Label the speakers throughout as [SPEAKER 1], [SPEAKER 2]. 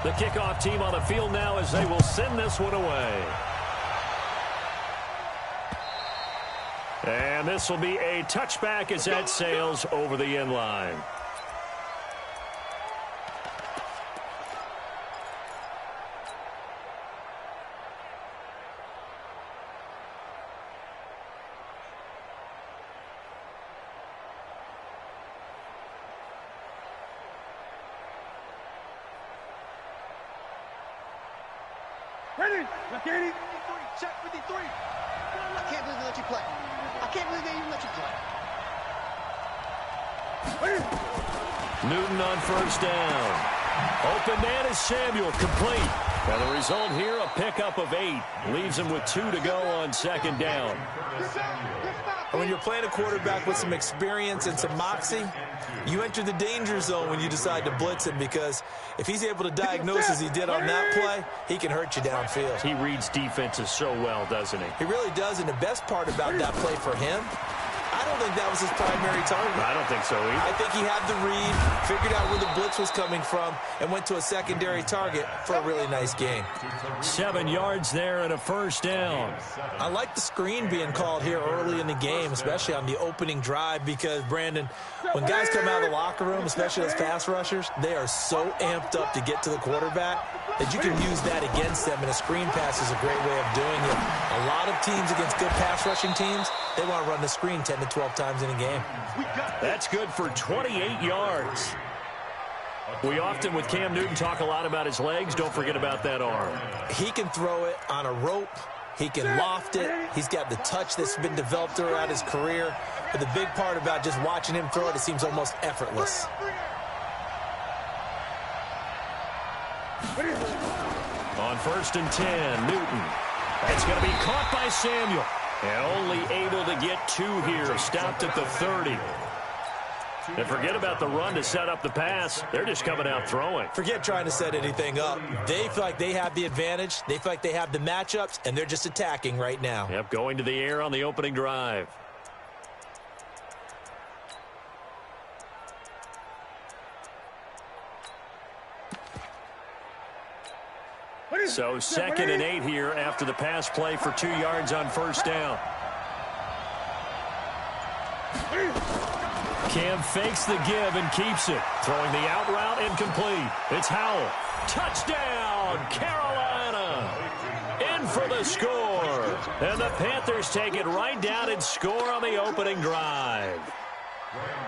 [SPEAKER 1] The kickoff team on the field now as they will send this one away. And this will be a touchback as that sails over the end line.
[SPEAKER 2] Ready? Ready? Check 53. I can't believe they let you play. I can't believe they even let you play.
[SPEAKER 1] Newton on first down. Open man is Samuel, complete. And the result here, a pickup of 8. Leaves him with 2 to go on second down.
[SPEAKER 3] And when you're playing a quarterback with some experience and some moxie, you enter the danger zone when you decide to blitz him, because if he's able to diagnose as he did on that play, he can hurt you downfield.
[SPEAKER 1] He reads defenses so well, doesn't he?
[SPEAKER 3] He really does, and the best part about that play for him, I don't think that was his primary target.
[SPEAKER 1] I don't think so either.
[SPEAKER 3] I think he had the read, figured out where the blitz was coming from, and went to a secondary target for a really nice gain.
[SPEAKER 1] 7 yards there and a first down.
[SPEAKER 3] I like the screen being called here early in the game, especially on the opening drive, because, Brandon, when guys come out of the locker room, especially those pass rushers, they are so amped up to get to the quarterback that you can use that against them, and a screen pass is a great way of doing it. A lot of teams against good pass rushing teams, they want to run the screen 10 to 12 times in a game.
[SPEAKER 1] That's good for 28 yards. We often, with Cam Newton, talk a lot about his legs. Don't forget about that arm.
[SPEAKER 3] He can throw it on a rope. He can loft it. He's got the touch that's been developed throughout his career. But the big part about just watching him throw it, it seems almost effortless.
[SPEAKER 1] On first and 10, Newton. It's going to be caught by Samuel. And only able to get 2 here. Stopped at the 30. And forget about the run to set up the pass. They're just coming out throwing.
[SPEAKER 3] Forget trying to set anything up. They feel like they have the advantage. They feel like they have the matchups, and they're just attacking right now.
[SPEAKER 1] Yep, going to the air on the opening drive. So 2nd and 8 here after the pass play for 2 yards on first down. Cam fakes the give and keeps it. Throwing the out route incomplete. It's Howell. Touchdown, Carolina. In for the score. And the Panthers take it right down and score on the opening drive.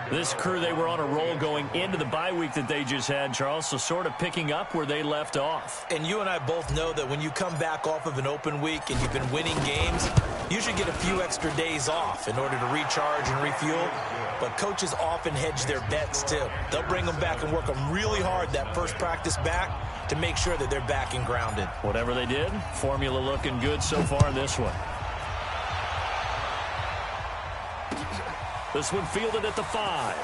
[SPEAKER 1] This crew, they were on a roll going into the bye week that they just had, Charles, so sort of picking up where they left off.
[SPEAKER 3] And you and I both know that when you come back off of an open week and you've been winning games, you should get a few extra days off in order to recharge and refuel. But coaches often hedge their bets, too. They'll bring them back and work them really hard that first practice back to make sure that they're back and grounded.
[SPEAKER 1] Whatever they did, formula looking good so far in this one. This one fielded at the 5.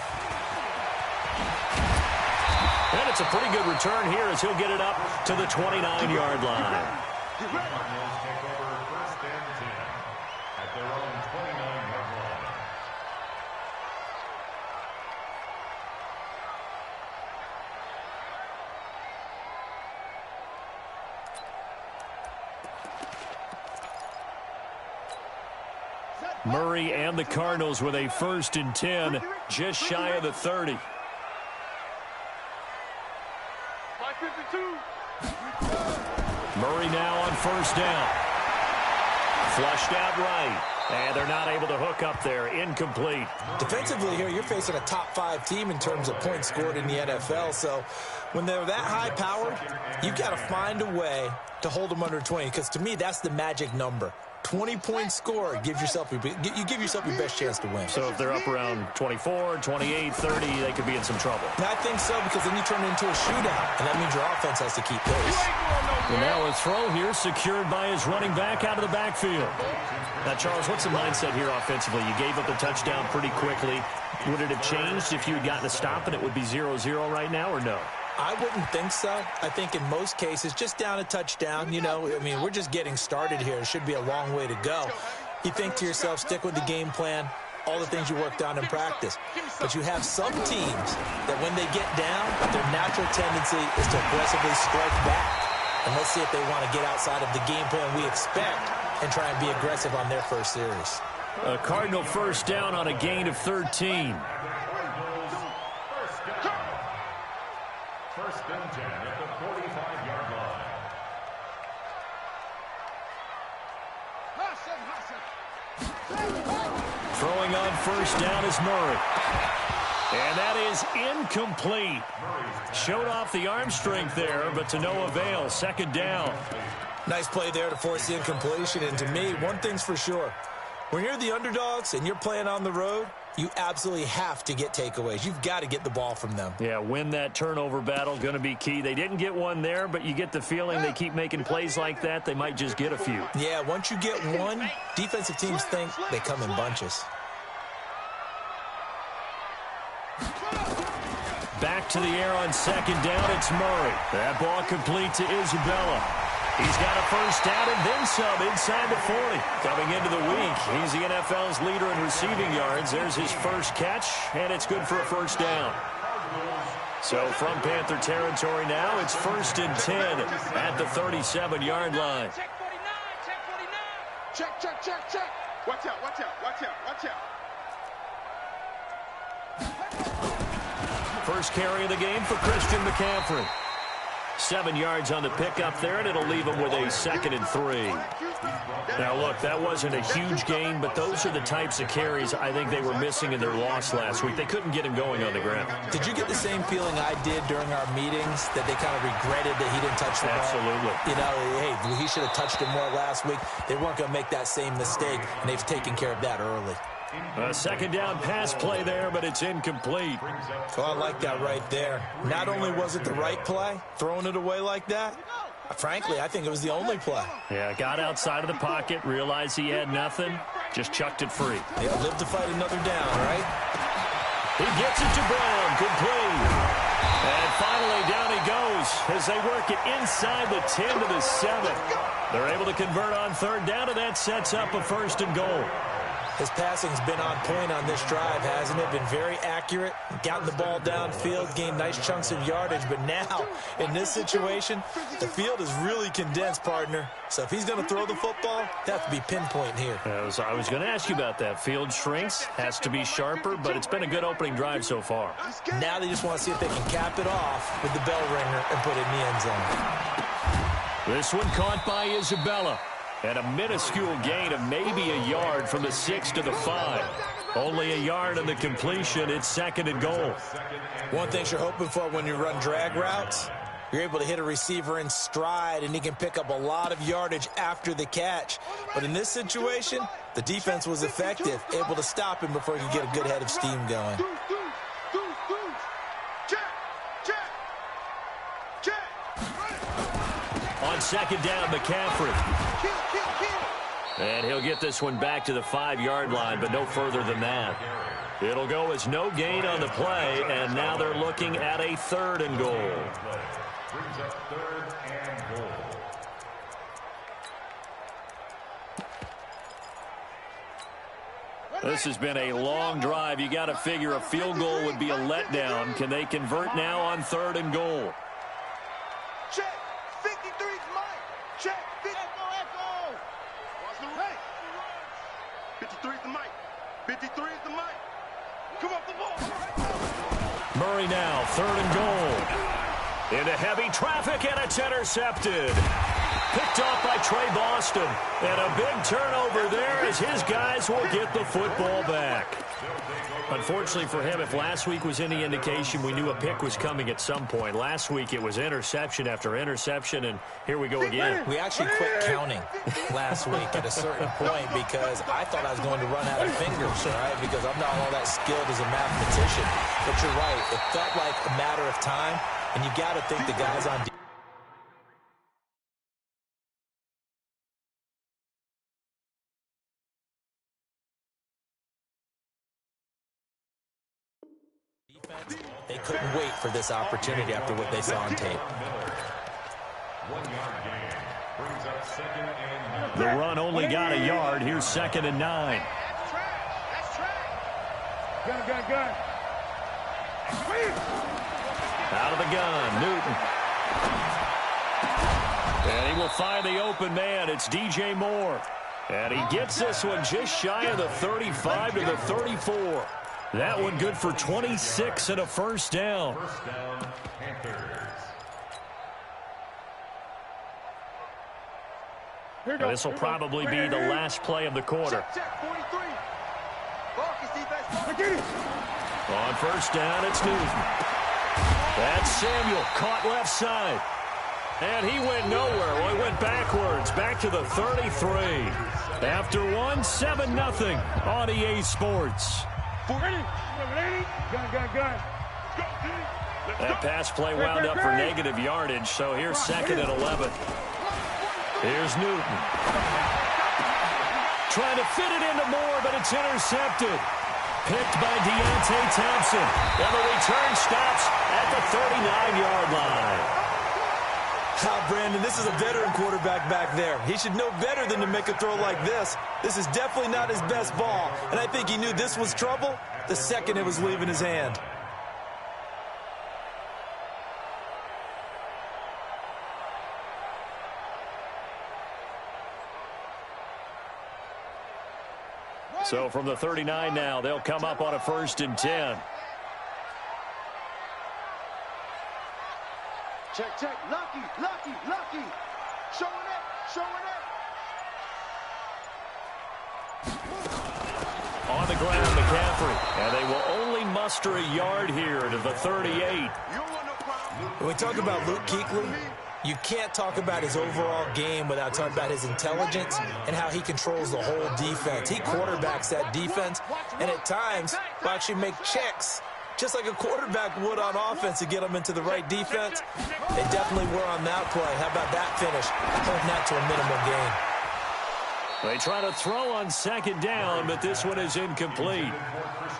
[SPEAKER 1] And it's a pretty good return here as he'll get it up to the 29-yard line. Murray and the Cardinals with a 1st and 10, just shy of the 30. Murray now on first down. Flushed out right. And they're not able to hook up there. Incomplete.
[SPEAKER 3] Defensively here, you're facing a top 5 team in terms of points scored in the NFL. So when they're that high-powered, you've got to find a way to hold them under 20. Because to me, that's the magic number. 20-point score gives yourself you give yourself your best chance to win.
[SPEAKER 1] So if they're up around 24, 28, 30, they could be in some trouble.
[SPEAKER 3] And I think so, because then you turn it into a shootout, and that means your offense has to keep pace.
[SPEAKER 1] And now a throw here secured by his running back out of the backfield. Now, Charles, what's the mindset here offensively? You gave up a touchdown pretty quickly. Would it have changed if you had gotten a stop and it would be 0-0 right now, or no?
[SPEAKER 3] I wouldn't think so. I think in most cases, just down a touchdown, you know, I mean, we're just getting started here. It should be a long way to go. You think to yourself, stick with the game plan, all the things you worked on in practice. But you have some teams that when they get down, their natural tendency is to aggressively strike back. And let's see if they want to get outside of the game plan we expect and try and be aggressive on their first series.
[SPEAKER 1] A Cardinal first down on a gain of 13.
[SPEAKER 4] First and 10 at the 45-yard line.
[SPEAKER 1] Throwing on first down is Murray. And that is incomplete. Showed off the arm strength there, but to no avail. Second down.
[SPEAKER 3] Nice play there to force the incompletion. And to me, one thing's for sure. When you're the underdogs and you're playing on the road, you absolutely have to get takeaways. You've got to get the ball from them.
[SPEAKER 1] Yeah, win that turnover battle, going to be key. They didn't get one there, but you get the feeling they keep making plays like that, they might just get a few.
[SPEAKER 3] Yeah, once you get one, defensive teams think they come in bunches.
[SPEAKER 1] Back to the air on second down, it's Murray. That ball complete to Isabella. He's got a first down and then some inside the 40. Coming into the week, he's the NFL's leader in receiving yards. There's his first catch, and it's good for a first down. So from Panther territory now, it's first and 10 at the 37-yard line.
[SPEAKER 2] Check 49, check 49. Check, check, check, check. Watch out, watch out, watch out, watch out.
[SPEAKER 1] First carry of the game for Christian McCaffrey. 7 yards on the pickup there, and it'll leave him with a 2nd and 3. Now, look, that wasn't a huge gain, but those are the types of carries I think they were missing in their loss last week. They couldn't get him going on the ground.
[SPEAKER 3] Did you get the same feeling I did during our meetings, that they kind of regretted that he didn't touch the ball?
[SPEAKER 1] Absolutely.
[SPEAKER 3] You know, hey, he should have touched it more last week. They weren't going to make that same mistake, and they've taken care of that early.
[SPEAKER 1] A second down pass play there, but it's incomplete.
[SPEAKER 3] Oh, I like that right there. Not only was it the right play, throwing it away like that, frankly, I think it was the only play.
[SPEAKER 1] Yeah, got outside of the pocket, realized he had nothing, just chucked it free.
[SPEAKER 3] They live to fight another down, right?
[SPEAKER 1] He gets it to Brown, complete. And finally, down he goes as they work it inside the 10 to the 7. They're able to convert on third down, and that sets up a first and goal.
[SPEAKER 3] His passing's been on point on this drive, hasn't it? Been very accurate, gotten the ball downfield, gained nice chunks of yardage. But now, in this situation, the field is really condensed, partner. So if he's going to throw the football, they have to be pinpoint here.
[SPEAKER 1] I was going to ask you about that. Field shrinks, has to be sharper, but it's been a good opening drive so far.
[SPEAKER 3] Now they just want to see if they can cap it off with the bell ringer and put it in the end zone.
[SPEAKER 1] This one caught by Isabella. And a minuscule gain of maybe a yard from the 6 to the 5. Only a yard on the completion. It's 2nd and goal.
[SPEAKER 3] One thing you're hoping for when you run drag routes, you're able to hit a receiver in stride, and he can pick up a lot of yardage after the catch. But in this situation, the defense was effective, able to stop him before he could get a good head of steam going.
[SPEAKER 1] On second down, McCaffrey. And he'll get this one back to the 5-yard line, but no further than that. It'll go as no gain on the play, and now they're looking at a 3rd and goal.
[SPEAKER 4] Brings up 3rd and goal.
[SPEAKER 1] This has been a long drive. You got to figure a field goal would be a letdown. Can they convert now on 3rd and goal?
[SPEAKER 2] Check. 53's Mike. Check. Echo. Watch the right. 53's the Mike. 53's the Mike. Come off the ball.
[SPEAKER 1] Murray now, 3rd and goal. Into heavy traffic, and it's intercepted. Picked off by Trey Boston. And a big turnover there as his guys will get the football back. Unfortunately for him, if last week was any indication, we knew a pick was coming at some point. Last week it was interception after interception, and here we go again.
[SPEAKER 3] We actually quit counting last week at a certain point because I thought I was going to run out of fingers, right? Because I'm not all that skilled as a mathematician. But you're right. It felt like a matter of time, and you got to think the guys on defense. They couldn't wait for this opportunity after what they saw on tape.
[SPEAKER 4] 1-yard gain. Brings up 2nd and 9.
[SPEAKER 1] The run only got a yard. Here's 2nd and 9.
[SPEAKER 2] That's trash. Gun.
[SPEAKER 1] Out of the gun, Newton. And he will find the open man. It's DJ Moore. And he gets this one just shy of the 35 to the 34. That one good for 26 and a first down.
[SPEAKER 4] First down, Panthers.
[SPEAKER 1] This will probably be the last play of the quarter.
[SPEAKER 2] Check, 43. Marcus defense.
[SPEAKER 1] On first down, it's Newton. That's Samuel, caught left side. And he went nowhere. Well, he went backwards, back to the 33. After one, 7-0 on EA Sports.
[SPEAKER 2] Gun.
[SPEAKER 1] That pass play wound up for negative yardage, so here's second and 11. Here's Newton. Trying to fit it into Moore, but it's intercepted. Picked by Deontay Thompson. And the return stops at the 39-yard line.
[SPEAKER 3] Brandon, this is a veteran quarterback back there. He should know better than to make a throw like this. This is definitely not his best ball, and I think he knew this was trouble the second it was leaving his hand.
[SPEAKER 1] So from the 39 now, they'll come up on a 1st and 10.
[SPEAKER 2] Check. Lucky. Showing it.
[SPEAKER 1] On the ground, McCaffrey. And they will only muster a yard here to the 38.
[SPEAKER 3] When we talk about Luke Kuechly, you can't talk about his overall game without talking about his intelligence and how he controls the whole defense. He quarterbacks that defense, and at times will actually make checks, just like a quarterback would on offense, to get them into the right defense. They definitely were on that play. How about that finish? Holding that to a minimum gain.
[SPEAKER 1] They try to throw on 2nd down, but this one is incomplete.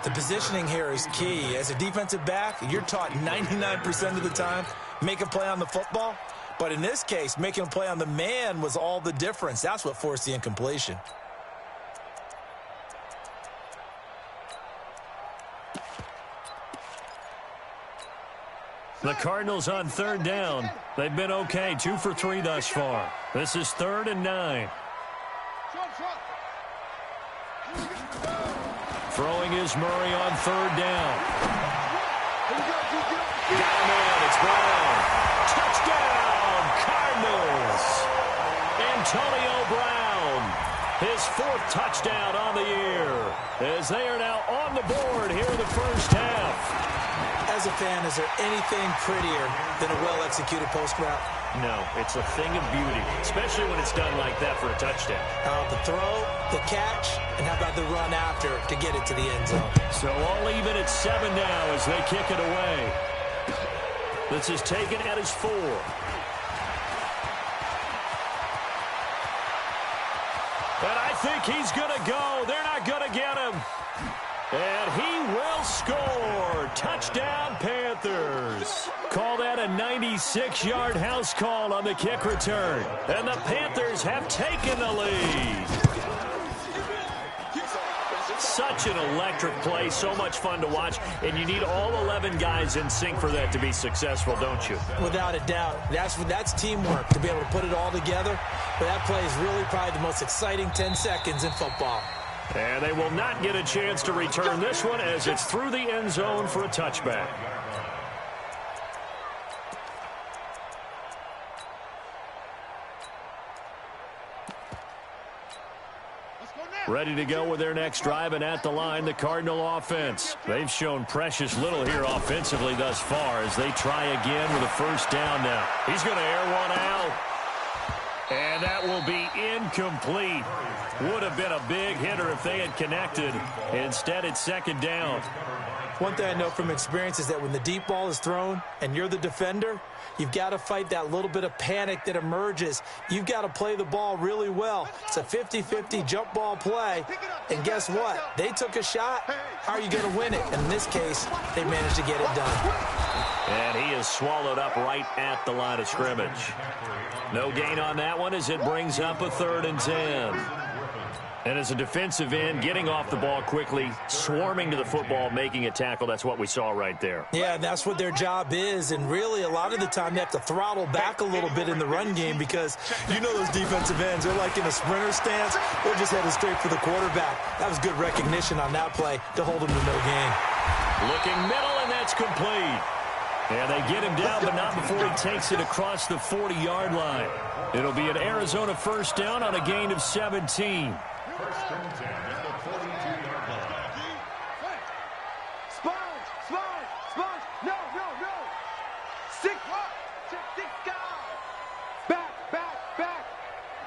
[SPEAKER 3] The positioning here is key. As a defensive back, you're taught 99% of the time, make a play on the football. But in this case, making a play on the man was all the difference. That's what forced the incompletion.
[SPEAKER 1] The Cardinals on 3rd down. They've been okay, 2 for 3 thus far. This is 3rd and 9. Throwing is Murray on 3rd down. Got him in. It's Brown. Touchdown, Cardinals. Antonio Brown, his 4th touchdown on the year, as they are now on the board here in the first half.
[SPEAKER 3] As a fan, is there anything prettier than a well-executed post route?
[SPEAKER 1] No, it's a thing of beauty, especially when it's done like that for a touchdown.
[SPEAKER 3] The throw, the catch, and how about the run after to get it to the end zone?
[SPEAKER 1] So all even at 7 now as they kick it away. This is taken at his 4. And I think he's going to go. They're not going to get him. And he will score. Touchdown, Panthers. Call that a 96-yard house call on the kick return. And the Panthers have taken the lead. Such an electric play, so much fun to watch, and you need all 11 guys in sync for that to be successful, don't you?
[SPEAKER 3] Without a doubt. That's teamwork, to be able to put it all together. But that play is really probably the most exciting 10 seconds in football.
[SPEAKER 1] And they will not get a chance to return this one as it's through the end zone for a touchback. Ready to go with their next drive, and at the line, the Cardinal offense. They've shown precious little here offensively thus far as they try again with a 1st down now. He's going to air one out. And that will be incomplete. Would have been a big hitter if they had connected. Instead, it's 2nd down.
[SPEAKER 3] One thing I know from experience is that when the deep ball is thrown and you're the defender, you've got to fight that little bit of panic that emerges. You've got to play the ball really well. It's a 50-50 jump ball play. And guess what? They took a shot. How are you going to win it? And in this case, they managed to get it done.
[SPEAKER 1] And he is swallowed up right at the line of scrimmage. No gain on that one as it brings up a 3rd and 10. And as a defensive end, getting off the ball quickly, swarming to the football, making a tackle, that's what we saw right there.
[SPEAKER 3] Yeah, and that's what their job is. And really, a lot of the time, they have to throttle back a little bit in the run game because you know those defensive ends, they're like in a sprinter stance. They're just headed straight for the quarterback. That was good recognition on that play to hold him to no gain.
[SPEAKER 1] Looking middle, and that's complete. And they get him down, but not before he takes it across the 40-yard line. It'll be an Arizona first down on a gain of 17.
[SPEAKER 4] First and 10 at the 42-yard line.
[SPEAKER 2] Sponge. No. Six, guys. Back.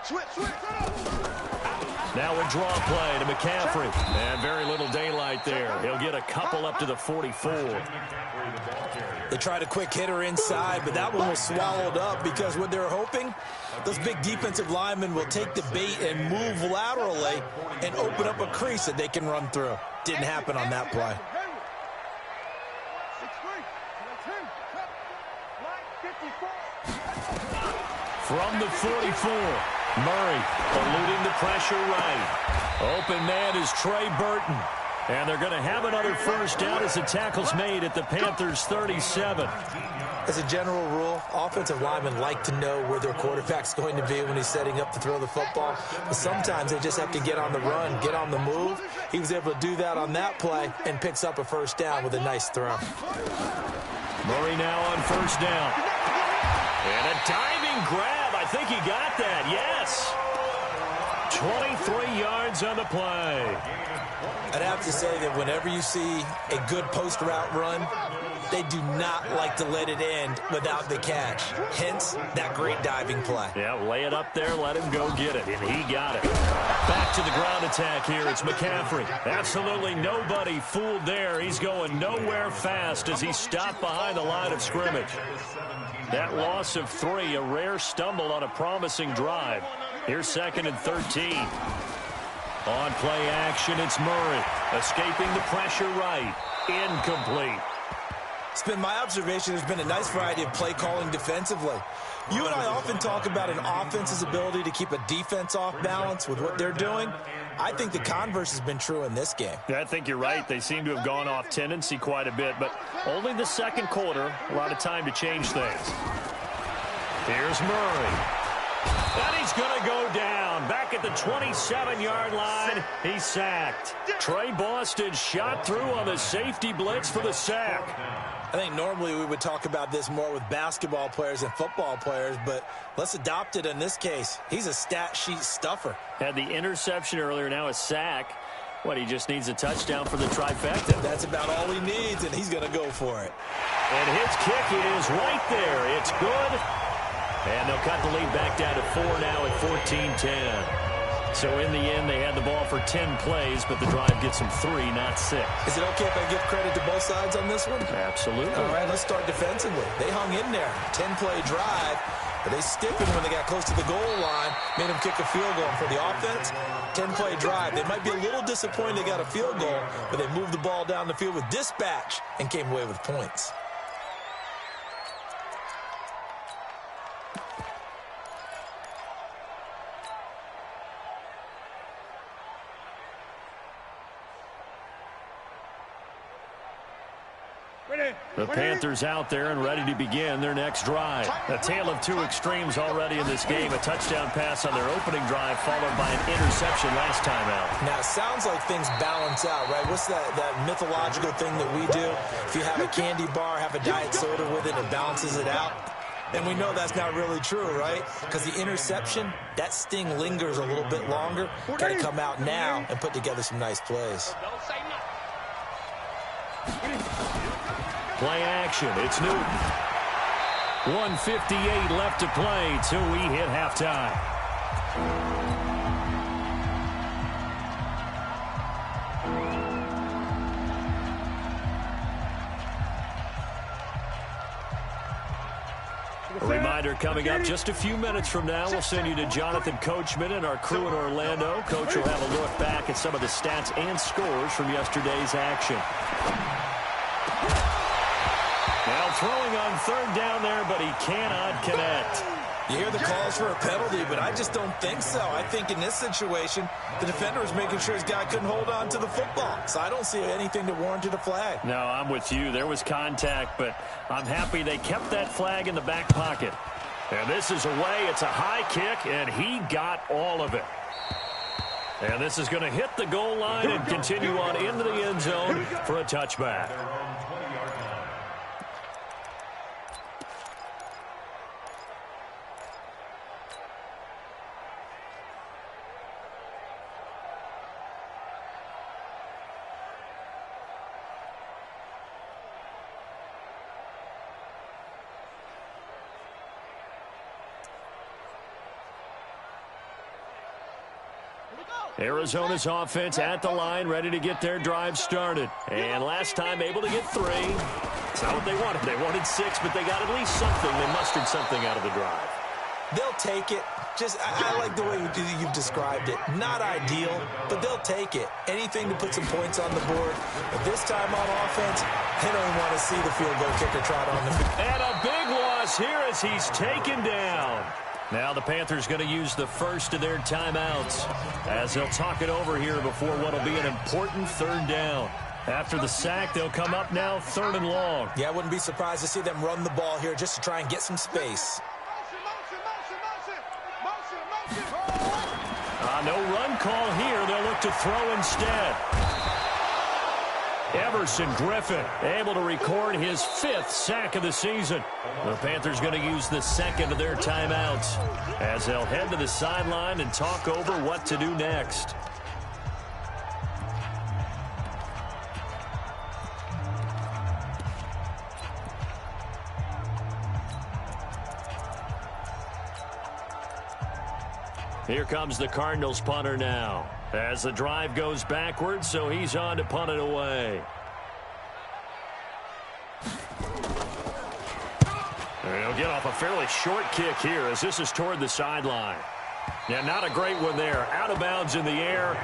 [SPEAKER 2] Switch.
[SPEAKER 1] Now a draw play to McCaffrey. And very little daylight there. He'll get a couple up to the 44.
[SPEAKER 3] They tried a quick hitter inside, but that one was swallowed up because what they're hoping, those big defensive linemen will take the bait and move laterally and open up a crease that they can run through. Didn't happen on that play.
[SPEAKER 1] From the 44, Murray eluding the pressure right. Open man is Trey Burton. And they're going to have another first down as the tackle's made at the Panthers' 37.
[SPEAKER 3] As a general rule, offensive linemen like to know where their quarterback's going to be when he's setting up to throw the football. But sometimes they just have to get on the run, get on the move. He was able to do that on that play and picks up a first down with a nice throw.
[SPEAKER 1] Murray now on first down. And a diving grab. I think he got that. Yes. 23 yards on the play.
[SPEAKER 3] I'd have to say that whenever you see a good post route run, they do not like to let it end without the catch. Hence, that great diving play.
[SPEAKER 1] Yeah, lay it up there, let him go get it, and he got it. Back to the ground attack here. It's McCaffrey. Absolutely nobody fooled there. He's going nowhere fast as he stopped behind the line of scrimmage. That loss of 3, a rare stumble on a promising drive. Here's 2nd and 13. On play action, it's Murray. Escaping the pressure right. Incomplete.
[SPEAKER 3] It's been my observation there's been a nice variety of play calling defensively. You and I often talk about an offense's ability to keep a defense off balance with what they're doing. I think the converse has been true in this game.
[SPEAKER 1] Yeah, I think you're right. They seem to have gone off tendency quite a bit, but only the second quarter, a lot of time to change things. Here's Murray. And he's going to go down. Back at the 27-yard line, he's sacked. Trey Boston shot through on the safety blitz for the sack.
[SPEAKER 3] I think normally we would talk about this more with basketball players and football players, but let's adopt it in this case. He's a stat sheet stuffer.
[SPEAKER 1] Had the interception earlier, now a sack. What, he just needs a touchdown for the trifecta.
[SPEAKER 3] That's about all he needs, and he's going to go for it.
[SPEAKER 1] And his kick is right there. It's good. And they'll cut the lead back down to 4 now at 14-10. So in the end, they had the ball for 10 plays, but the drive gets them 3, not 6.
[SPEAKER 3] Is it okay if I give credit to both sides on this one?
[SPEAKER 1] Absolutely.
[SPEAKER 3] All right, let's start defensively. They hung in there. 10-play drive, but they stiffened when they got close to the goal line, made them kick a field goal. And for the offense, 10-play drive. They might be a little disappointed they got a field goal, but they moved the ball down the field with dispatch and came away with points.
[SPEAKER 1] The Panthers out there and ready to begin their next drive. A tale of 2 extremes already in this game. A touchdown pass on their opening drive followed by an interception last time out.
[SPEAKER 3] Now, it sounds like things balance out, right? What's that mythological thing that we do? If you have a candy bar, have a diet soda with it, it balances it out. And we know that's not really true, right? Because the interception, that sting lingers a little bit longer. Got to come out now and put together some nice plays.
[SPEAKER 1] Play action. It's Newton. 1:58 left to play till we hit halftime. A reminder coming up just a few minutes from now. We'll send you to Jonathan Coachman and our crew in Orlando. Coach will have a look back at some of the stats and scores from yesterday's action. Now throwing on 3rd down there, but he cannot connect.
[SPEAKER 3] You hear the calls for a penalty, but I just don't think so. I think in this situation, the defender was making sure his guy couldn't hold on to the football. So I don't see anything that warranted a flag.
[SPEAKER 1] No, I'm with you. There was contact, but I'm happy they kept that flag in the back pocket. And this is away. It's a high kick, and he got all of it. And this is going to hit the goal line and continue on into the end zone for a touchback. Arizona's offense at the line, ready to get their drive started. And last time able to get 3. It's not what they wanted. They wanted 6, but they got at least something. They mustered something out of the drive.
[SPEAKER 3] They'll take it. I like the way you've described it. Not ideal, but they'll take it. Anything to put some points on the board. But this time on offense, they don't want to see the field goal kicker trot on the field.
[SPEAKER 1] And a big loss here as he's taken down. Now the Panthers going to use the first of their timeouts as they'll talk it over here before what will be an important 3rd down. After the sack, they'll come up now 3rd and long.
[SPEAKER 3] Yeah, I wouldn't be surprised to see them run the ball here just to try and get some space.
[SPEAKER 1] No run call here. They'll look to throw instead. Everson Griffin able to record his 5th sack of the season. The Panthers going to use the 2nd of their timeouts as they'll head to the sideline and talk over what to do next. Here comes the Cardinals punter now as the drive goes backwards, so he's on to punt it away. And he'll get off a fairly short kick here as this is toward the sideline. Yeah, not a great one there. Out of bounds in the air.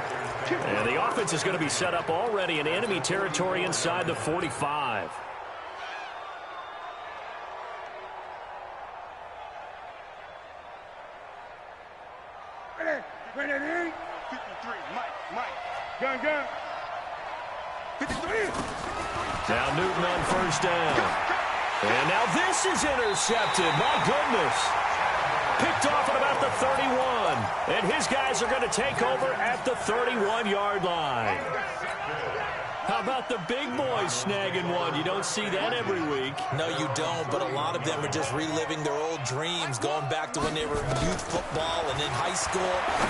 [SPEAKER 1] And the offense is going to be set up already in enemy territory inside the 45.
[SPEAKER 2] Ready, 53, Mike, gun, 53.
[SPEAKER 1] Now Newton on 1st down. And now this is intercepted. My goodness. Picked off at about the 31. And his guys are going to take over at the 31-yard line. How about the big boys snagging one? You don't see that every week.
[SPEAKER 3] No, you don't, but a lot of them are just reliving their old dreams, going back to when they were in youth football and in high school.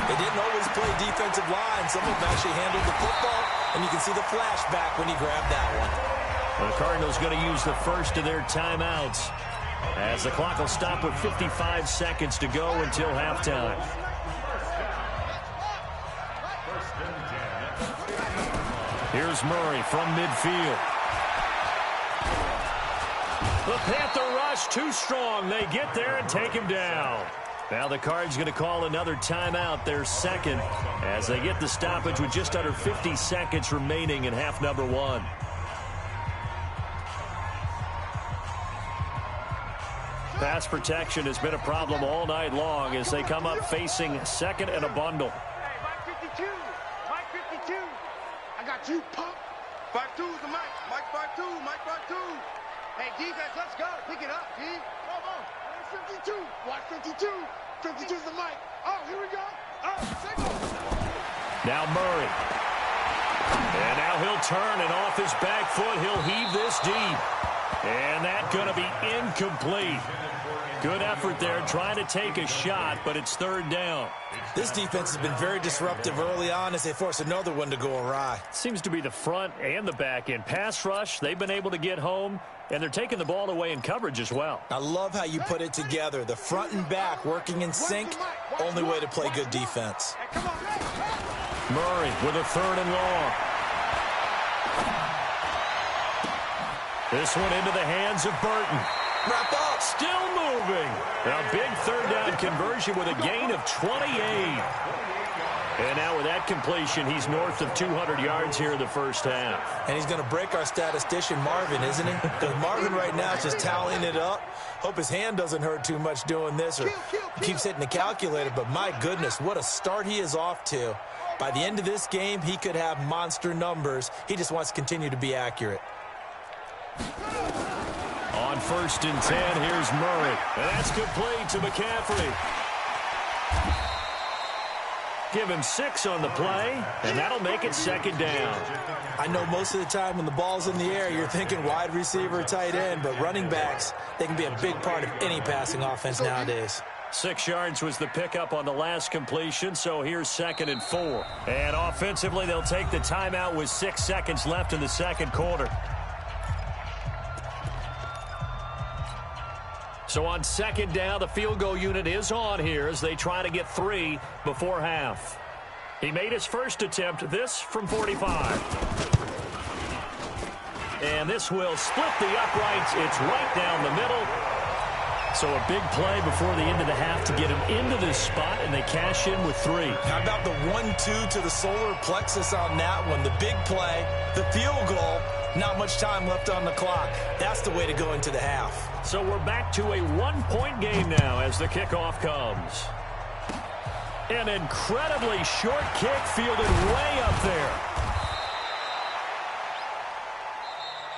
[SPEAKER 3] They didn't always play defensive line. Some of them actually handled the football, and you can see the flashback when he grabbed that one.
[SPEAKER 1] The Cardinals going to use the first of their timeouts as the clock will stop with 55 seconds to go until halftime. Here's Murray from midfield. The Panther rush too strong. They get there and take him down. Now the Cards going to call another timeout, their 2nd, as they get the stoppage with just under 50 seconds remaining in half number 1. Pass protection has been a problem all night long as they come up facing 2nd and a bundle.
[SPEAKER 2] Hey, Mike 52. Mike 52. I got you, pump. 5-2 is the Mike. Mike 5-2. Mike 5-2. Hey, defense, let's go. Pick it up, D. Come on. 52. Watch 52. 52 is the Mike. Oh, here we go. Oh, single.
[SPEAKER 1] Now Murray. And now he'll turn, and off his back foot, he'll heave this deep. And that's going to be incomplete. Good effort there, trying to take a shot, but it's 3rd down.
[SPEAKER 3] This defense has been very disruptive early on as they force another one to go awry.
[SPEAKER 1] Seems to be the front and the back end. Pass rush, they've been able to get home, and they're taking the ball away in coverage as well.
[SPEAKER 3] I love how you put it together. The front and back working in sync, only way to play good defense.
[SPEAKER 1] Murray with a 3rd and long. This one into the hands of Burton.
[SPEAKER 3] Wrap up.
[SPEAKER 1] Still moving. A big 3rd down conversion with a gain of 28. And now with that completion, he's north of 200 yards here in the first half.
[SPEAKER 3] And he's going to break our statistician Marvin, isn't he? Because Marvin right now is just tallying it up. Hope his hand doesn't hurt too much doing this, or he keeps hitting the calculator. But my goodness, what a start he is off to. By the end of this game, he could have monster numbers. He just wants to continue to be accurate.
[SPEAKER 1] On 1st and 10, here's Murray. And that's complete to McCaffrey. Give him 6 on the play, and that'll make it 2nd down.
[SPEAKER 3] I know most of the time when the ball's in the air, you're thinking wide receiver, tight end, but running backs, they can be a big part of any passing offense nowadays.
[SPEAKER 1] 6 yards was the pickup on the last completion, so here's 2nd and 4. And offensively, they'll take the timeout with 6 seconds left in the second quarter. So on 2nd down, the field goal unit is on here as they try to get 3 before half. He made his first attempt, this from 45. And this will split the uprights. It's right down the middle. So a big play before the end of the half to get him into this spot, and they cash in with 3.
[SPEAKER 3] How about the 1-2 to the solar plexus on that one? The big play, the field goal, not much time left on the clock. That's the way to go into the half.
[SPEAKER 1] So we're back to a 1-point game now as the kickoff comes. An incredibly short kick fielded way up there.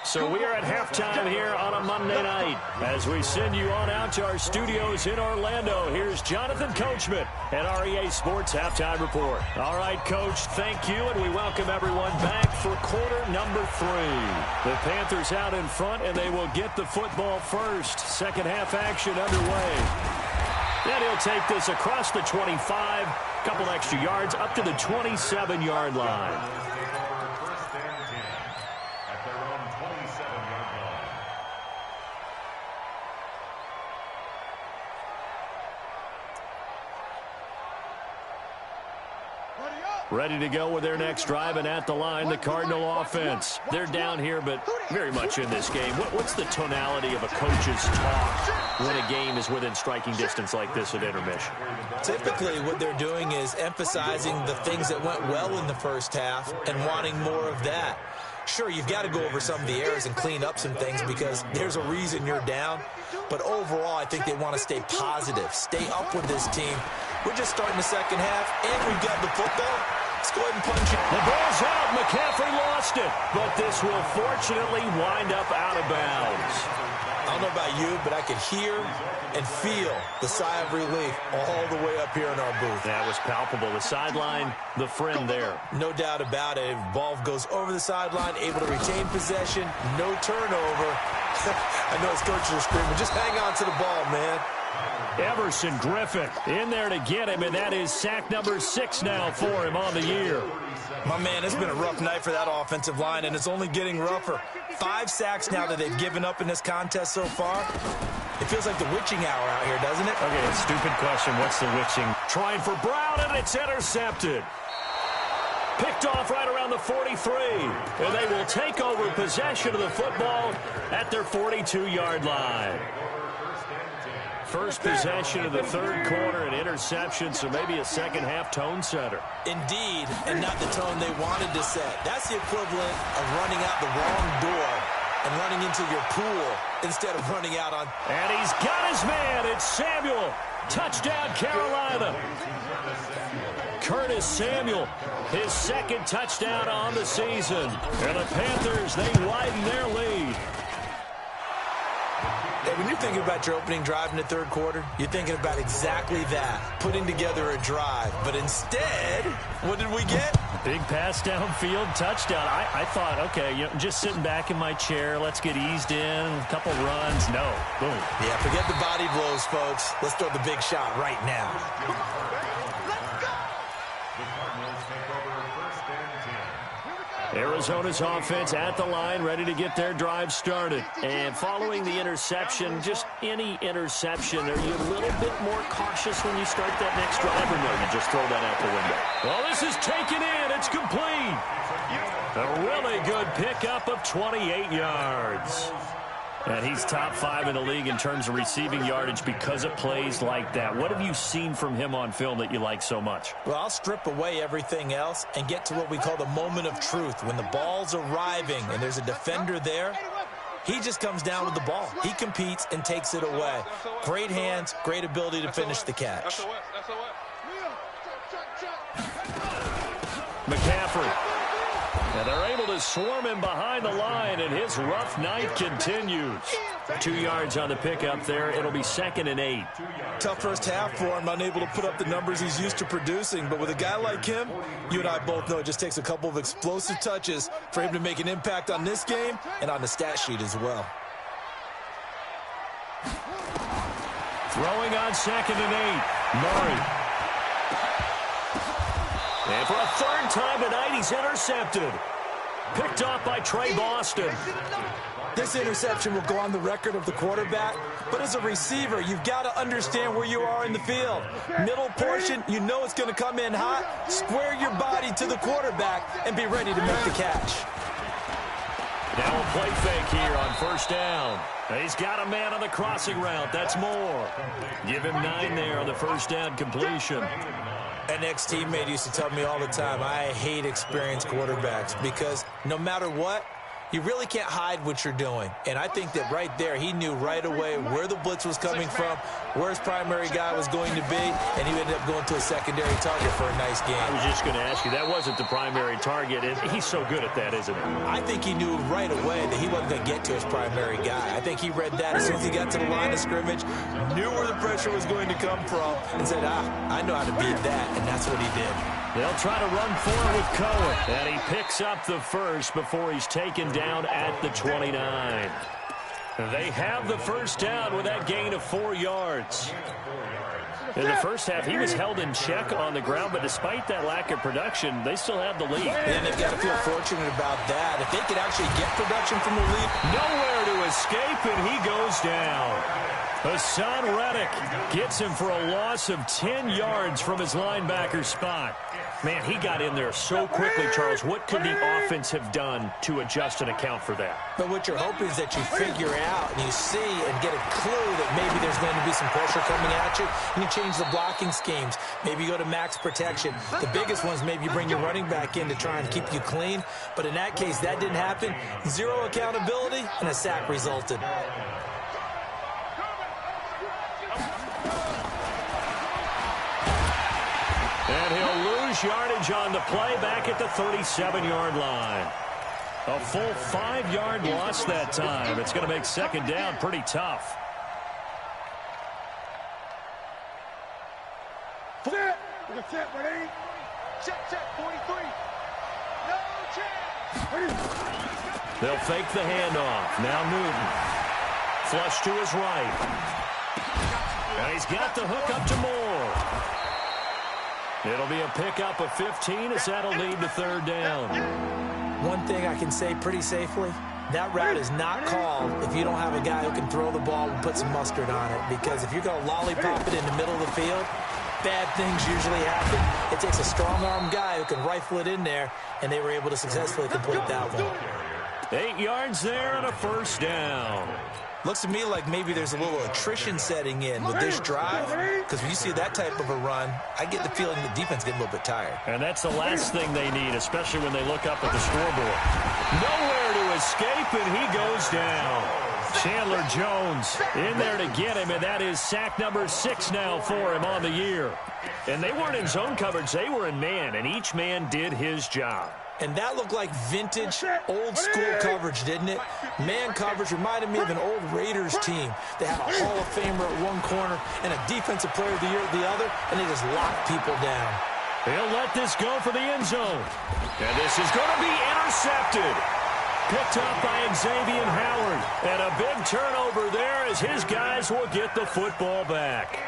[SPEAKER 1] So we are at halftime here on a Monday night. As we send you on out to our studios in Orlando, here's Jonathan Coachman at REA Sports Halftime Report. All right, Coach, thank you, and we welcome everyone back for quarter number 3. The Panthers out in front, and they will get the football first. Second half action underway. Then he'll take this across the 25, couple extra yards, up to the 27-yard line. Ready to go with their next drive, and at the line, the Cardinal offense. They're down here, but very much in this game. What's the tonality of a coach's talk when a game is within striking distance like this at intermission?
[SPEAKER 3] Typically, what they're doing is emphasizing the things that went well in the first half and wanting more of that. Sure, you've got to go over some of the errors and clean up some things because there's a reason you're down. But overall, I think they want to stay positive, stay up with this team. We're just starting the second half, and we've got the football. Let's go ahead and punch it.
[SPEAKER 1] The ball's out. McCaffrey lost it. But this will fortunately wind up out of bounds.
[SPEAKER 3] I don't know about you, but I could hear and feel the sigh of relief all the way up here in our booth.
[SPEAKER 1] That was palpable. The sideline, the friend there.
[SPEAKER 3] No doubt about it. Ball goes over the sideline, able to retain possession, no turnover. I know his coaches are screaming, just hang on to the ball, man.
[SPEAKER 1] Everson Griffin in there to get him, and that is sack number 6 now for him on the year.
[SPEAKER 3] My man, it's been a rough night for that offensive line, and it's only getting rougher. 5 sacks now that they've given up in this contest so far. It feels like the witching hour out here, doesn't it?
[SPEAKER 1] Okay, stupid question. What's the witching? Trying for Brown, and it's intercepted. Picked off right around the 43. And they will take over possession of the football at their 42-yard line. First possession of the third quarter, an interception, so maybe a second-half tone setter.
[SPEAKER 3] Indeed, and not the tone they wanted to set. That's the equivalent of running out the wrong door and running into your pool instead of running out on...
[SPEAKER 1] And he's got his man. It's Samuel. Touchdown, Carolina. Curtis Samuel, his second touchdown on the season. And the Panthers, they widen their lead.
[SPEAKER 3] Hey, when you're thinking about your opening drive in the third quarter, you're thinking about exactly that, putting together a drive. But instead, what did we get?
[SPEAKER 1] Big pass downfield, touchdown. I thought, okay, just sitting back in my chair, let's get eased in, a couple runs. No, boom.
[SPEAKER 3] Yeah, forget the body blows, folks. Let's throw the big shot right now.
[SPEAKER 1] Arizona's offense at the line, ready to get their drive started. And following the interception, just any interception, are you a little bit more cautious when you start that next drive, or no, you just throw that out the window? Well, this is taken in. It's complete. A really good pickup of 28 yards. And he's top 5 in the league in terms of receiving yardage because of plays like that. What have you seen from him on film that you like so much?
[SPEAKER 3] Well, I'll strip away everything else and get to what we call the moment of truth. When the ball's arriving and there's a defender there, he just comes down with the ball. He competes and takes it away. Great hands, great ability to finish the catch.
[SPEAKER 1] McCaffrey. And they're able to swarm him behind the line, and his rough night continues. 2 yards on the pickup there. It'll be 2nd and 8.
[SPEAKER 3] Tough first half for him, unable to put up the numbers he's used to producing. But with a guy like him, you and I both know it just takes a couple of explosive touches for him to make an impact on this game and on the stat sheet as well.
[SPEAKER 1] Throwing on 2nd and 8. Murray. And for a 3rd time tonight, he's intercepted. Picked off by Trey Boston.
[SPEAKER 3] This interception will go on the record of the quarterback, but as a receiver, you've got to understand where you are in the field. Middle portion, you know it's going to come in hot. Square your body to the quarterback and be ready to make the catch.
[SPEAKER 1] Now a play fake here on 1st down. He's got a man on the crossing route. That's more. Give him 9 there on the 1st down completion.
[SPEAKER 3] An ex-teammate used to tell me all the time, I hate experienced quarterbacks because no matter what, you really can't hide what you're doing. And I think that right there, he knew right away where the blitz was coming from, where his primary guy was going to be, and he ended up going to a secondary target for a nice game.
[SPEAKER 1] I was just going to ask you, that wasn't the primary target, and he's so good at that, isn't he?
[SPEAKER 3] I think he knew right away that he wasn't going to get to his primary guy. I think he read that as soon as he got to the line of scrimmage, knew where the pressure was going to come from, and said, I know how to beat that, and that's what he did.
[SPEAKER 1] They'll try to run forward with Cohen, and he picks up the first before he's taken down at the 29. They have the 1st down with that gain of 4 yards. In the first half, he was held in check on the ground, but despite that lack of production, they still have the lead.
[SPEAKER 3] And they've got to feel fortunate about that. If they could actually get production from the lead.
[SPEAKER 1] Nowhere to escape, and he goes down. Hassan Reddick gets him for a loss of 10 yards from his linebacker spot. Man, he got in there so quickly, Charles. What could the offense have done to adjust and account for that?
[SPEAKER 3] But what you're hoping is that you figure out and you see and get a clue that maybe there's going to be some pressure coming at you, and you change the blocking schemes. Maybe you go to max protection. The biggest ones, maybe you bring your running back in to try and keep you clean. But in that case, that didn't happen. 0 accountability, and a sack resulted.
[SPEAKER 1] And he'll lose yardage on the play back at the 37-yard line. A full 5-yard loss that time. It's going to make 2nd down pretty tough.
[SPEAKER 2] Check, 43. No chance.
[SPEAKER 1] They'll fake the handoff. Now Newton. Flush to his right. And he's got the hook up to Moore. It'll be a pickup of 15 as that'll lead to 3rd down.
[SPEAKER 3] One thing I can say pretty safely, that route is not called if you don't have a guy who can throw the ball and put some mustard on it. Because if you're going to lollipop it in the middle of the field, bad things usually happen. It takes a strong-arm guy who can rifle it in there, and they were able to successfully complete that one.
[SPEAKER 1] 8 yards there and a 1st down.
[SPEAKER 3] Looks to me like maybe there's a little attrition setting in with this drive, because when you see that type of a run, I get the feeling the defense get a little bit tired.
[SPEAKER 1] And that's the last thing they need, especially when they look up at the scoreboard. Nowhere to escape, and he goes down. Chandler Jones in there to get him, and that is sack number 6 now for him on the year. And they weren't in zone coverage, they were in man, and each man did his job.
[SPEAKER 3] And that looked like vintage, old-school coverage, didn't it? Man coverage reminded me of an old Raiders team. They had a Hall of Famer at one corner and a Defensive Player of the Year at the other, and they just locked people down.
[SPEAKER 1] They'll let this go for the end zone. And this is going to be intercepted. Picked up by Xavier Howard. And a big turnover there as his guys will get the football back.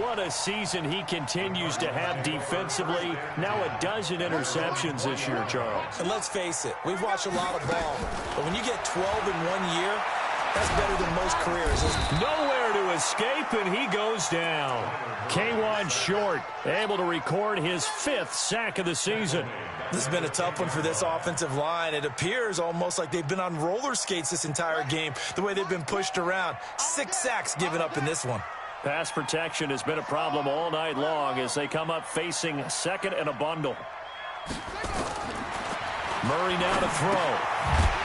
[SPEAKER 1] What a season he continues to have defensively. Now a dozen interceptions this year, Charles.
[SPEAKER 3] And let's face it, we've watched a lot of ball. But when you get 12 in 1 year, That's better than most careers.
[SPEAKER 1] Nowhere to escape, and he goes down. K1 Short able to record his 5th sack of the season.
[SPEAKER 3] This has been a tough one for this offensive line. It appears almost like they've been on roller skates this entire game, the way they've been pushed around. 6 sacks given up in this one.
[SPEAKER 1] Pass protection has been a problem all night long as they come up facing second and a bundle. Murray now to throw.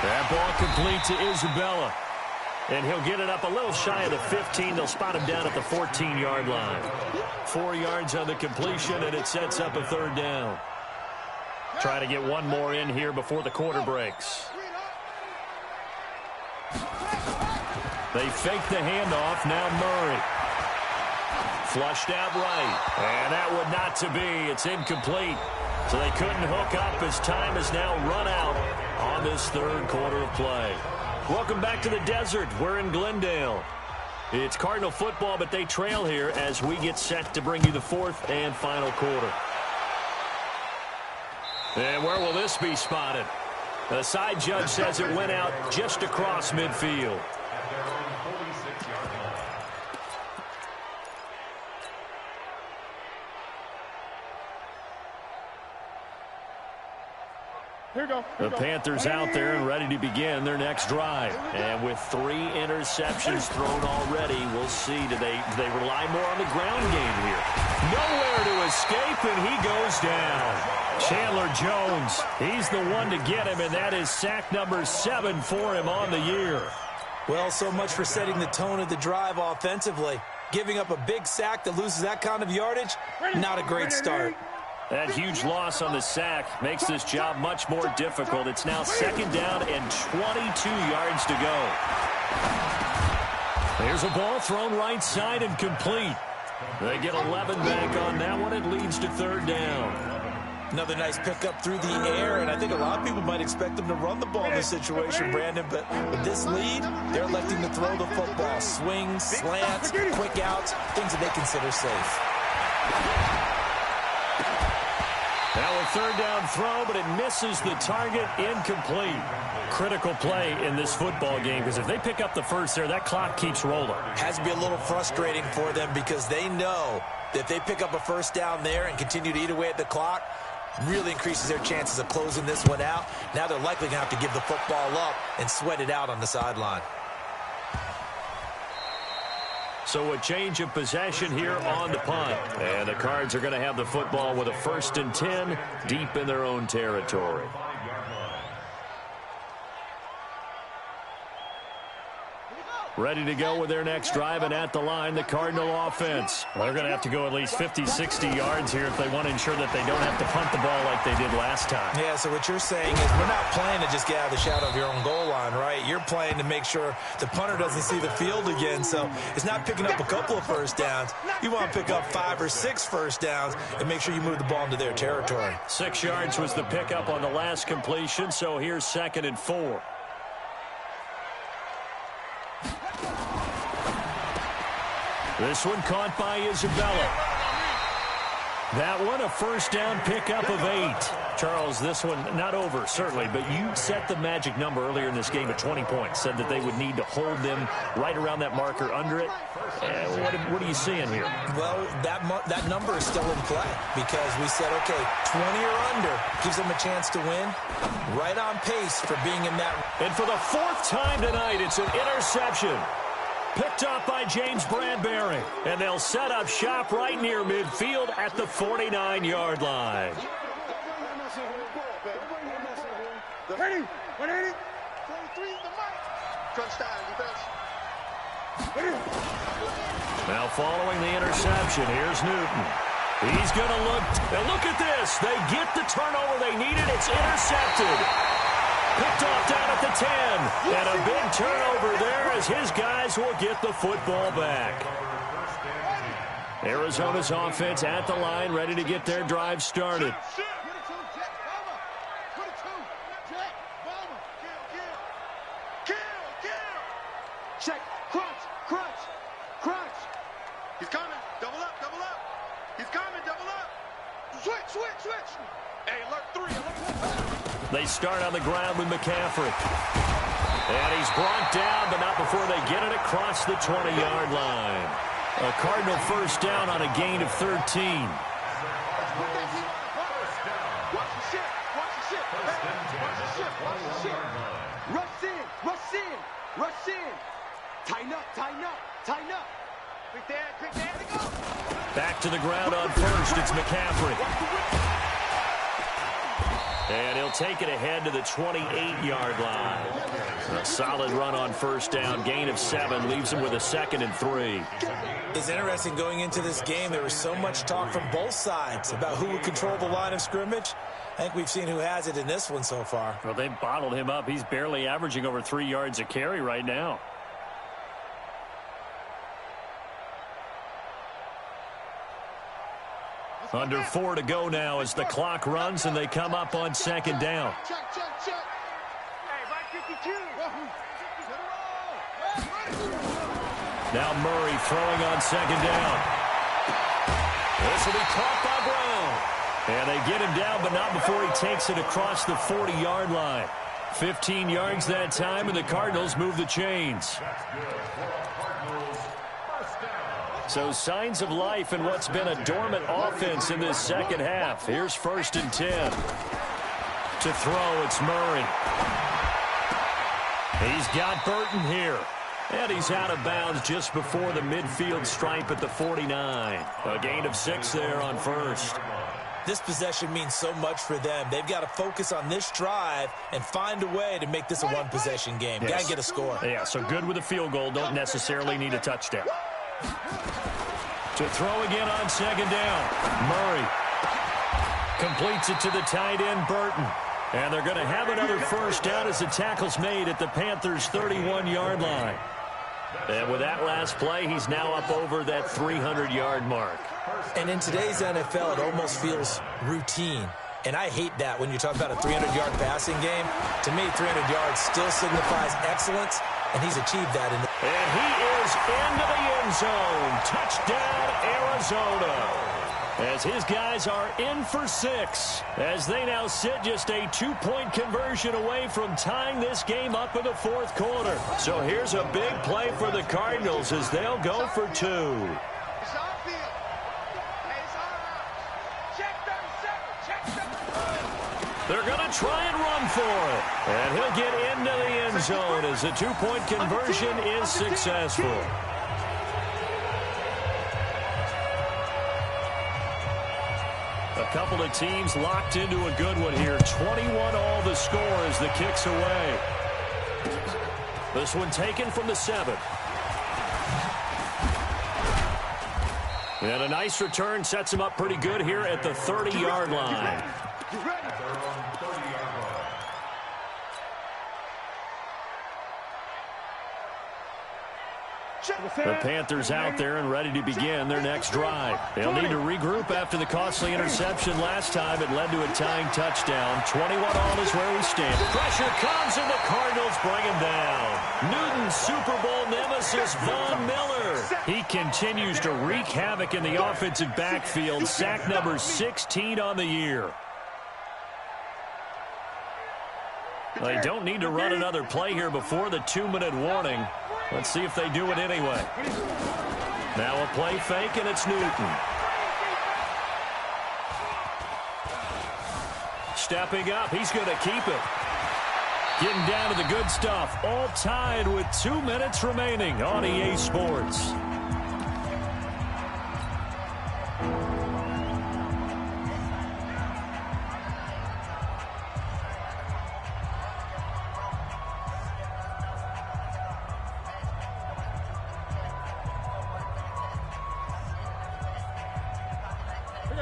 [SPEAKER 1] That ball complete to Isabella. And he'll get it up a little shy of the 15. They'll spot him down at the 14-yard line. 4 yards on the completion, and it sets up a 3rd down. Try to get one more in here before the quarter breaks. They fake the handoff. Now Murray. Flushed out right. And that would not to be. It's incomplete. So they couldn't hook up as time is now run out on this 3rd quarter of play. Welcome back to the desert. We're in Glendale. It's Cardinal football, but they trail here as we get set to bring you the 4th and final quarter. And where will this be spotted? The side judge says it went out just across midfield. The Panthers out there and ready to begin their next drive. And with 3 interceptions thrown already, we'll see. Do they rely more on the ground game here? Nowhere to escape, and he goes down. Chandler Jones, he's the one to get him, and that is sack number 7 for him on the year.
[SPEAKER 3] Well, so much for setting the tone of the drive offensively. Giving up a big sack that loses that kind of yardage, not a great start.
[SPEAKER 1] That huge loss on the sack makes this job much more difficult. It's now 2nd down and 22 yards to go. There's a ball thrown right side and complete. They get 11 back on that one. It leads to 3rd down.
[SPEAKER 3] Another nice pickup through the air, and I think a lot of people might expect them to run the ball in this situation, Brandon, but with this lead, they're electing to throw the football. Swings, slants, quick outs, things that they consider safe.
[SPEAKER 1] Now a 3rd down throw, but it misses the target, incomplete. Critical play in this football game, because if they pick up the first there, that clock keeps rolling.
[SPEAKER 3] Has to be a little frustrating for them because they know that if they pick up a 1st down there and continue to eat away at the clock, really increases their chances of closing this one out. Now they're likely going to have to give the football up and sweat it out on the sideline.
[SPEAKER 1] So a change of possession here on the punt. And the Cards are going to have the football with a 1st and 10 deep in their own territory. Ready to go with their next drive, and at the line, the Cardinal offense. Well, they're going to have to go at least 50, 60 yards here if they want to ensure that they don't have to punt the ball like they did last time.
[SPEAKER 3] Yeah, so what you're saying is we're not playing to just get out of the shadow of your own goal line, right? You're playing to make sure the punter doesn't see the field again, so it's not picking up a couple of 1st downs. You want to pick up 5 or 6 1st downs and make sure you move the ball into their territory.
[SPEAKER 1] 6 yards was the pickup on the last completion, so here's 2nd and 4. This one caught by Isabella. That one a 1st down pickup of 8. Charles, this one not over, certainly, but you set the magic number earlier in this game at 20 points. Said that they would need to hold them right around that marker under it. What are you seeing here?
[SPEAKER 3] Well, that number is still in play because we said, okay, 20 or under gives them a chance to win. Right on pace for being in that.
[SPEAKER 1] And for the 4th time tonight, it's an interception. Picked up by James Bradbury. And they'll set up shop right near midfield at the 49-yard line.
[SPEAKER 2] 180. 43, the mic. Touchdown, defense.
[SPEAKER 1] Now following the interception, here's Newton. He's going to look. And look at this. They get the turnover they needed. It's intercepted. Picked off down at the 10. And a big turnover there as his guys will get the football back. Arizona's offense at the line, ready to get their drive started.
[SPEAKER 2] Check. Crunch. He's coming. Double up. He's coming. Double up. Switch. Hey, alert 3.
[SPEAKER 1] They start on the ground with McCaffrey. And he's brought down, but not before they get it across the 20-yard line. A Cardinal first down on a gain of 13.
[SPEAKER 2] Watch the ship. Watch the ship. Watch the ship. Watch the ship. Rush in. Rush in. Rush in. Tighten up. Tighten up. Tighten up. Quick there. Quick there. Go.
[SPEAKER 1] Back to the ground on first. It's McCaffrey. And he'll take it ahead to the 28-yard line. A solid run on first down. Gain of 7 leaves him with a 2nd and 3.
[SPEAKER 3] It's interesting going into this game. There was so much talk from both sides about who would control the line of scrimmage. I think we've seen who has it in this one so far.
[SPEAKER 5] Well, they've bottled him up. He's barely averaging over 3 yards a carry right now.
[SPEAKER 1] Under 4 to go now as the clock runs and they come up on 2nd down.
[SPEAKER 2] Check. Hey, Mike 52.
[SPEAKER 1] Now Murray throwing on 2nd down. This will be caught by Brown. And they get him down, but not before he takes it across the 40-yard line. 15 yards that time, and the Cardinals move the chains. So signs of life in what's been a dormant offense in this second half. Here's 1st and 10. To throw, it's Murray. He's got Burton here. And he's out of bounds just before the midfield stripe at the 49. A gain of 6 there on first.
[SPEAKER 3] This possession means so much for them. They've got to focus on this drive and find a way to make this a one-possession game.
[SPEAKER 1] Yes.
[SPEAKER 3] Got to get a score.
[SPEAKER 1] Yeah, so good with a field goal. Don't necessarily need a touchdown. To throw again on 2nd down. Murray completes it to the tight end, Burton. And they're going to have another first down as the tackle's made at the Panthers' 31-yard line. And with that last play, he's now up over that 300-yard mark.
[SPEAKER 3] And in today's NFL, it almost feels routine. And I hate that when you talk about a 300-yard passing game. To me, 300 yards still signifies excellence, and he's achieved that.
[SPEAKER 1] And he is into the end zone. Touchdown, Arizona. As his guys are in for 6, as they now sit just a 2-point conversion away from tying this game up in the 4th quarter. So here's a big play for the Cardinals as they'll go for 2.
[SPEAKER 2] It's our field. Hey, it's our house. Check 37.
[SPEAKER 1] They're going to try and run for it. And he'll get into the end zone as the 2-point conversion is successful. A couple of teams locked into a good one here. 21 all the score as the kick's away. This one taken from the 7. And a nice return sets him up pretty good here at the 30-yard line. The Panthers out there and ready to begin their next drive. They'll need to regroup after the costly interception last time. It led to a tying touchdown. 21 all is where we stand. Pressure comes and the Cardinals bring him down. Newton's Super Bowl nemesis, Von Miller. He continues to wreak havoc in the offensive backfield. Sack number 16 on the year. They don't need to run another play here before the 2-minute warning. Let's see if they do it anyway. Now a play fake, and it's Newton. Stepping up, he's going to keep it. Getting down to the good stuff. All tied with 2 minutes remaining on EA Sports.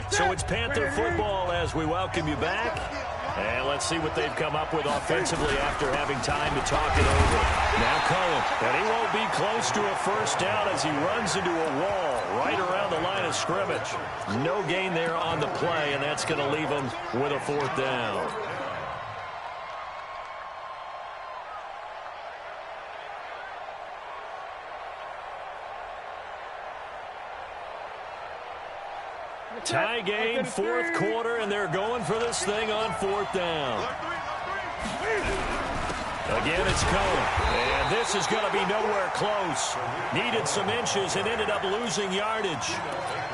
[SPEAKER 1] So it's Panther football as we welcome you back. And let's see what they've come up with offensively after having time to talk it over. Now Cohen, and he won't be close to a first down as he runs into a wall right around the line of scrimmage. No gain there on the play, and that's going to leave him with a 4th down. Tie game, 4th quarter, and they're going for this thing on 4th down. Again, it's Cohen. And this is going to be nowhere close. Needed some inches and ended up losing yardage.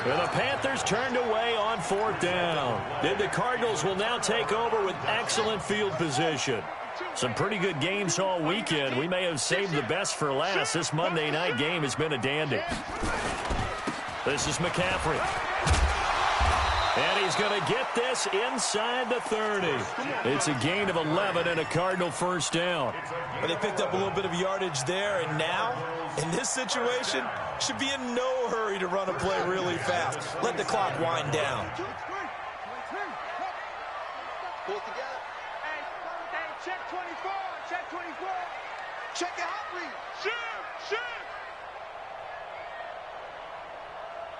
[SPEAKER 1] And the Panthers turned away on 4th down. And the Cardinals will now take over with excellent field position. Some pretty good games all weekend. We may have saved the best for last. This Monday night game has been a dandy. This is McCaffrey. And he's going to get this inside the 30. It's a gain of 11 and a Cardinal first down.
[SPEAKER 3] But they picked up a little bit of yardage there, and now, in this situation, should be in no hurry to run a play really fast. Let the clock wind down.
[SPEAKER 2] Pull it together. Hey, check 24. Check 24. Check your hot read. Shoot.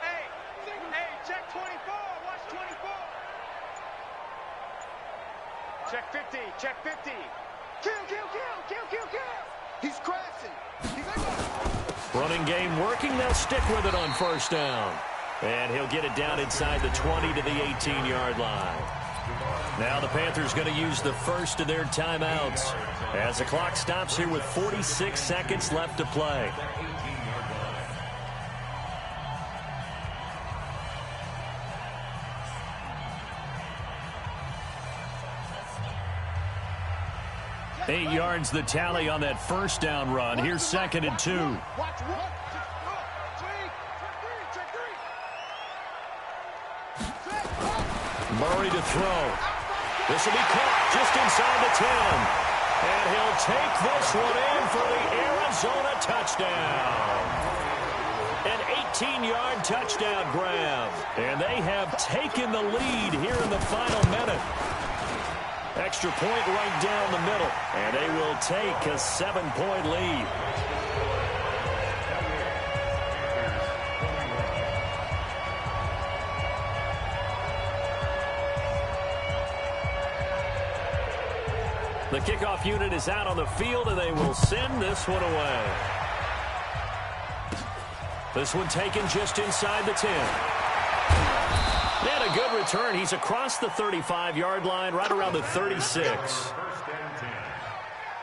[SPEAKER 2] Hey, check 24. Watch 24. Check 50. Check 50. Kill. He's crashing.
[SPEAKER 1] Running game working. They'll stick with it on first down. And he'll get it down inside the 20 to the 18-yard line. Now the Panthers going to use the first of their timeouts as the clock stops here with 46 seconds left to play. Eight yards the tally on that first down run. Here's 2nd and 2. Murray to throw. This will be caught just inside the 10. And he'll take this one in for the Arizona touchdown. An 18-yard touchdown grab. And they have taken the lead here in the final minute. Extra point right down the middle. And they will take a 7-point lead. The kickoff unit is out on the field, and they will send this one away. This one taken just inside the 10. And a good return. He's across the 35-yard line, right around the 36.
[SPEAKER 4] First and 10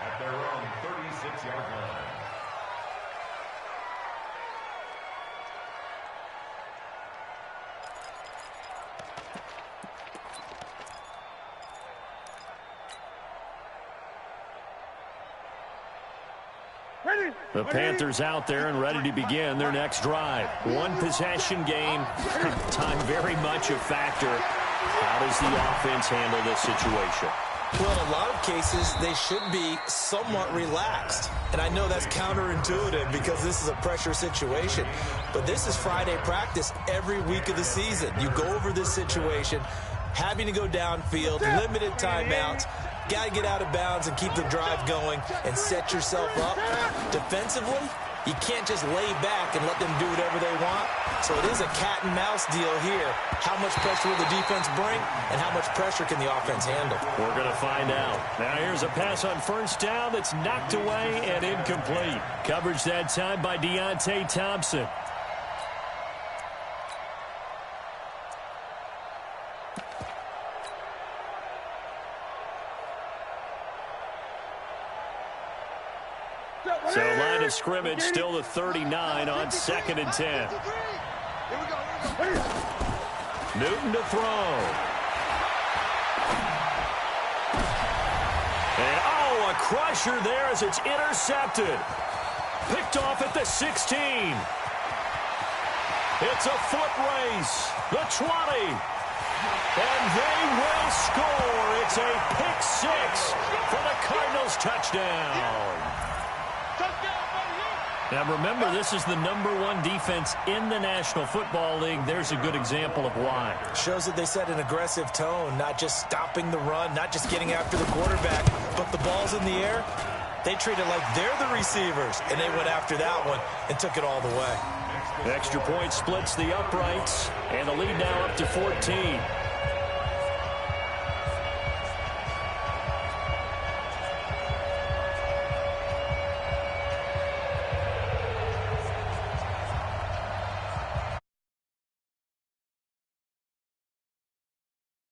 [SPEAKER 4] at their own 36-yard line.
[SPEAKER 1] The Panthers out there and ready to begin their next drive. One possession game. Time very much a factor. How does the offense handle this situation?
[SPEAKER 3] Well, in a lot of cases, they should be somewhat relaxed. And I know that's counterintuitive because this is a pressure situation. But this is Friday practice every week of the season. You go over this situation, having to go downfield, limited timeouts. Got to get out of bounds and keep the drive going and set yourself up. Defensively, you can't just lay back and let them do whatever they want. So it is a cat and mouse deal here. How much pressure will the defense bring and how much pressure can the offense handle?
[SPEAKER 1] We're going to find out. Now here's a pass on first down that's knocked away and incomplete. Coverage that time by Deontay Thompson. So line of scrimmage still the 39 on 2nd and 10. Newton to throw. And oh, a crusher there as it's intercepted. Picked off at the 16. It's a foot race. The 20. And they will score. It's a pick six for the Cardinals touchdown. Now remember, this is the #1 defense in the National Football League. There's a good example of why.
[SPEAKER 3] Shows that they set an aggressive tone, not just stopping the run, not just getting after the quarterback, but the ball's in the air. They treat it like they're the receivers, and they went after that one and took it all the way.
[SPEAKER 1] Extra point splits the uprights, and the lead now up to 14.